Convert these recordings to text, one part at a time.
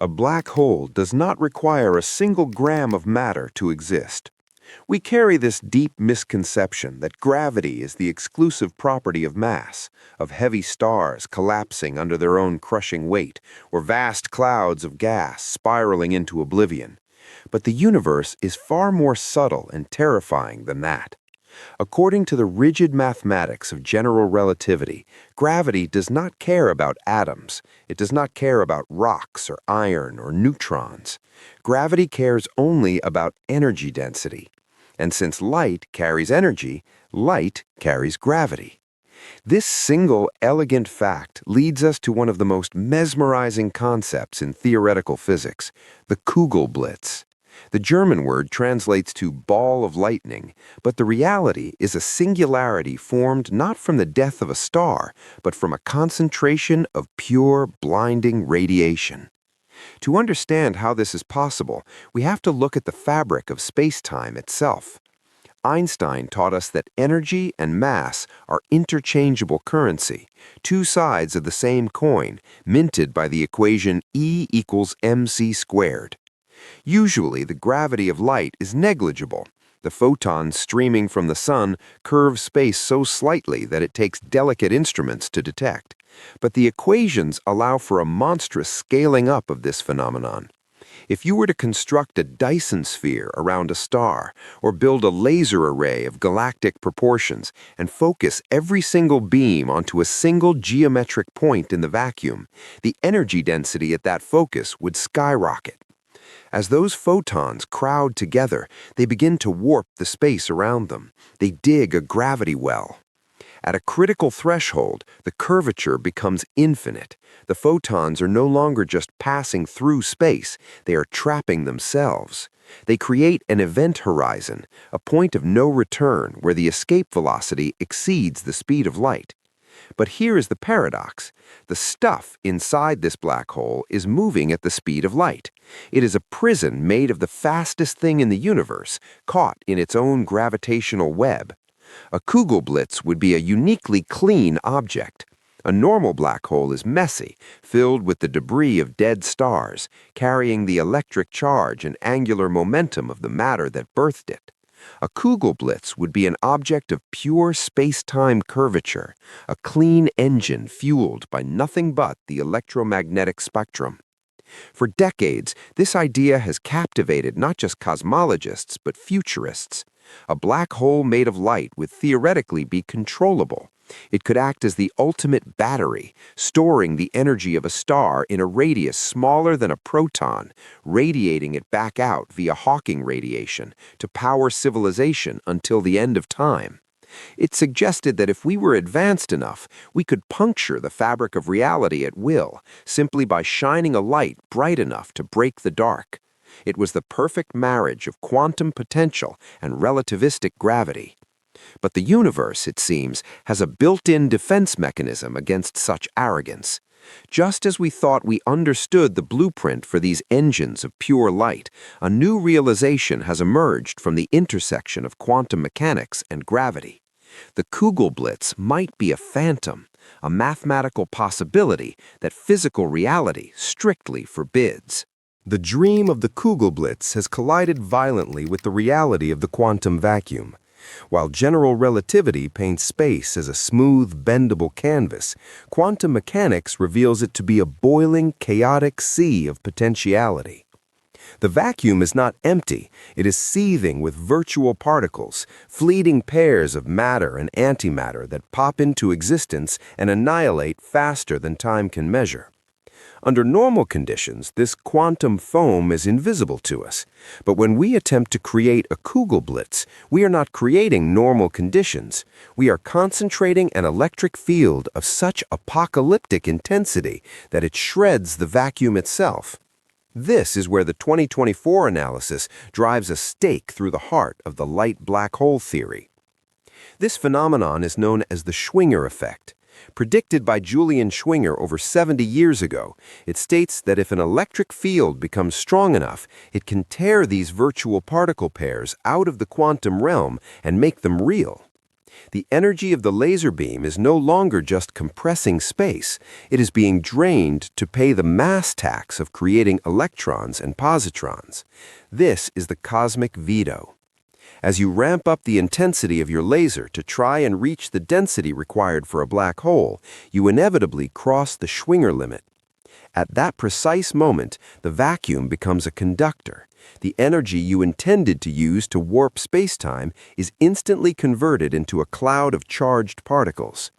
A black hole does not require a single gram of matter to exist. We carry this deep misconception that gravity is the exclusive property of mass, of heavy stars collapsing under their own crushing weight, or vast clouds of gas spiraling into oblivion. But the universe is far more subtle and terrifying than that. According to the rigid mathematics of general relativity, gravity does not care about atoms. It does not care about rocks or iron or neutrons. Gravity cares only about energy density. And since light carries energy, light carries gravity. This single elegant fact leads us to one of the most mesmerizing concepts in theoretical physics, the Kugelblitz. The German word translates to ball of lightning, but the reality is a singularity formed not from the death of a star, but from a concentration of pure, blinding radiation. To understand how this is possible, we have to look at the fabric of spacetime itself. Einstein taught us that energy and mass are interchangeable currency, two sides of the same coin, minted by the equation E equals mc squared. Usually, the gravity of light is negligible. The photons streaming from the sun curve space so slightly that it takes delicate instruments to detect. But the equations allow for a monstrous scaling up of this phenomenon. If you were to construct a Dyson sphere around a star, or build a laser array of galactic proportions and focus every single beam onto a single geometric point in the vacuum, the energy density at that focus would skyrocket. As those photons crowd together, they begin to warp the space around them. They dig a gravity well. At a critical threshold, the curvature becomes infinite. The photons are no longer just passing through space, they are trapping themselves. They create an event horizon, a point of no return where the escape velocity exceeds the speed of light. But here is the paradox. The stuff inside this black hole is moving at the speed of light. It is a prison made of the fastest thing in the universe, caught in its own gravitational web. A Kugelblitz would be a uniquely clean object. A normal black hole is messy, filled with the debris of dead stars, carrying the electric charge and angular momentum of the matter that birthed it. A Kugelblitz would be an object of pure space-time curvature, a clean engine fueled by nothing but the electromagnetic spectrum. For decades, this idea has captivated not just cosmologists, but futurists. A black hole made of light would theoretically be controllable. It could act as the ultimate battery, storing the energy of a star in a radius smaller than a proton, radiating it back out via Hawking radiation to power civilization until the end of time. It suggested that if we were advanced enough, we could puncture the fabric of reality at will, simply by shining a light bright enough to break the dark. It was the perfect marriage of quantum potential and relativistic gravity. But the universe, it seems, has a built-in defense mechanism against such arrogance. Just as we thought we understood the blueprint for these engines of pure light, a new realization has emerged from the intersection of quantum mechanics and gravity. The Kugelblitz might be a phantom, a mathematical possibility that physical reality strictly forbids. The dream of the Kugelblitz has collided violently with the reality of the quantum vacuum. While general relativity paints space as a smooth, bendable canvas, quantum mechanics reveals it to be a boiling, chaotic sea of potentiality. The vacuum is not empty, it is seething with virtual particles, fleeting pairs of matter and antimatter that pop into existence and annihilate faster than time can measure. Under normal conditions, this quantum foam is invisible to us. But when we attempt to create a Kugelblitz, we are not creating normal conditions. We are concentrating an electric field of such apocalyptic intensity that it shreds the vacuum itself. This is where the 2024 analysis drives a stake through the heart of the light black hole theory. This phenomenon is known as the Schwinger Effect. Predicted by Julian Schwinger over 70 years ago, it states that if an electric field becomes strong enough, it can tear these virtual particle pairs out of the quantum realm and make them real. The energy of the laser beam is no longer just compressing space, it is being drained to pay the mass tax of creating electrons and positrons. This is the cosmic veto. As you ramp up the intensity of your laser to try and reach the density required for a black hole, you inevitably cross the Schwinger limit. At that precise moment, the vacuum becomes a conductor. The energy you intended to use to warp spacetime is instantly converted into a cloud of charged particles.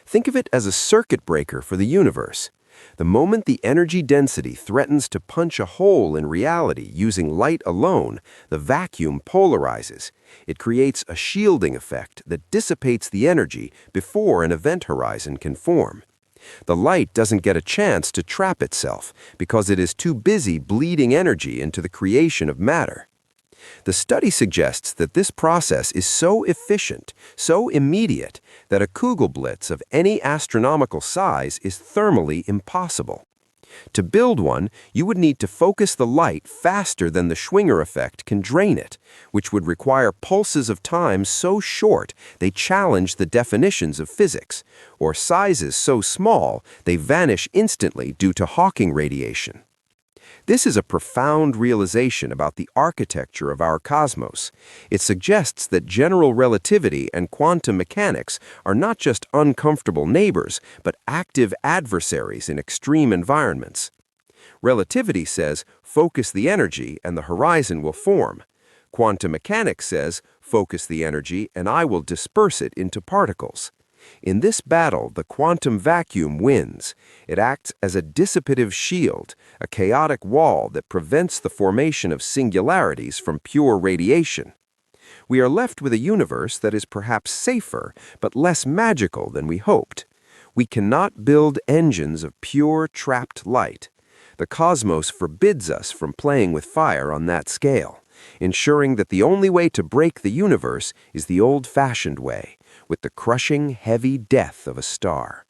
Think of it as a circuit breaker for the universe. The moment the energy density threatens to punch a hole in reality using light alone, the vacuum polarizes. It creates a shielding effect that dissipates the energy before an event horizon can form. The light doesn't get a chance to trap itself because it is too busy bleeding energy into the creation of matter. The study suggests that this process is so efficient, so immediate, that a Kugelblitz of any astronomical size is thermally impossible. To build one, you would need to focus the light faster than the Schwinger effect can drain it, which would require pulses of time so short they challenge the definitions of physics, or sizes so small they vanish instantly due to Hawking radiation. This is a profound realization about the architecture of our cosmos. It suggests that general relativity and quantum mechanics are not just uncomfortable neighbors, but active adversaries in extreme environments. Relativity says, focus the energy and the horizon will form. Quantum mechanics says, focus the energy and I will disperse it into particles. In this battle, the quantum vacuum wins. It acts as a dissipative shield, a chaotic wall that prevents the formation of singularities from pure radiation. We are left with a universe that is perhaps safer, but less magical than we hoped. We cannot build engines of pure, trapped light. The cosmos forbids us from playing with fire on that scale, ensuring that the only way to break the universe is the old-fashioned way, with the crushing, heavy death of a star.